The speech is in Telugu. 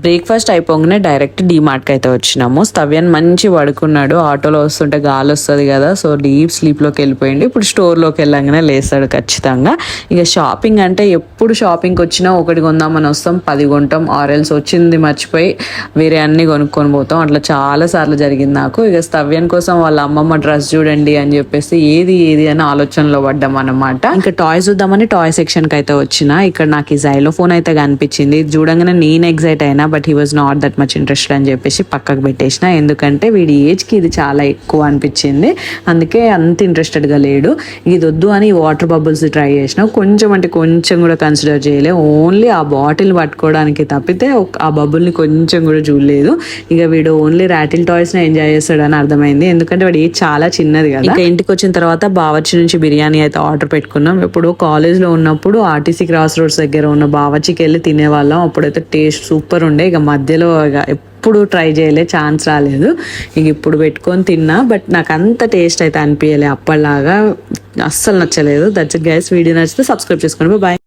బ్రేక్ఫాస్ట్ అయిపోగానే డైరెక్ట్ డీమార్ట్కి అయితే వచ్చినాము. స్తవ్యాన్ మంచి పడుకున్నాడు, ఆటోలో వస్తుంటే గాలి వస్తుంది కదా, సో డీప్ స్లీప్లోకి వెళ్ళిపోయింది. ఇప్పుడు స్టోర్లోకి వెళ్ళంగానే లేస్తాడు ఖచ్చితంగా. ఇక షాపింగ్ అంటే ఎప్పుడు షాపింగ్కి వచ్చినా ఒకటి కొందామని వస్తాం, 10 కొంటాం, ఆరెల్స్ వచ్చింది మర్చిపోయి వేరే అన్ని కొనుక్కొని పోతాం. అట్లా చాలా సార్లు జరిగింది నాకు. ఇక స్తవ్యాన్ కోసం వాళ్ళ అమ్మమ్మ డ్రెస్ చూడండి అని చెప్పేసి ఏది అని ఆలోచనలో పడ్డాం అనమాట. ఇంకా టాయ్స్ చూద్దామని టాయ్ సెక్షన్కి అయితే వచ్చిన. ఇక్కడ నాకు ఈ జైలోఫోన్ అయితే కనిపించింది. ఇది చూడంగానే నేను ఎగ్జైట్ అయినా, but he was not that much interested అని చెప్పేసి పక్కకు పెట్టేసిన. ఎందుకంటే వీడి ఏజ్కి ఇది చాలా ఎక్కువ అనిపించింది, అందుకే అంత ఇంట్రెస్టెడ్గా లేడు. ఇది వద్దు అని వాటర్ బబుల్స్ ట్రై చేసిన, కొంచెం అంటే కొంచెం కూడా కన్సిడర్ చేయలే. ఓన్లీ ఆ బాటిల్ పట్టుకోవడానికి తప్పితే ఆ బబుల్ని కొంచెం కూడా చూడలేదు. ఇక వీడు ఓన్లీ ర్యాటిల్ టాయ్స్ని ఎంజాయ్ చేస్తాడని అర్థమైంది, ఎందుకంటే వాడు ఏజ్ చాలా చిన్నది కదా. ఇంకా ఇంటికి వచ్చిన తర్వాత బావర్చి నుంచి బిర్యానీ అయితే ఆర్డర్ పెట్టుకున్నాం. ఇప్పుడు కాలేజ్లో ఉన్నప్పుడు ఆర్టీసీ క్రాస్ రోడ్స్ దగ్గర ఉన్న బావర్చికి వెళ్ళి తినేవాళ్ళం. అప్పుడైతే టేస్ట్ సూపర్ ఉండే. ఇక మధ్యలో ఎప్పుడు ట్రై చేయలే, ఛాన్స్ రాలేదు. ఇక ఇప్పుడు పెట్టుకొని తిన్నా, బట్ నాకు అంత టేస్ట్ అయితే అనిపించలే, అప్పటిలాగా అస్సలు నచ్చలేదు. That's it guys. వీడియో నచ్చితే సబ్స్క్రైబ్ చేసుకోండి. బాయ్.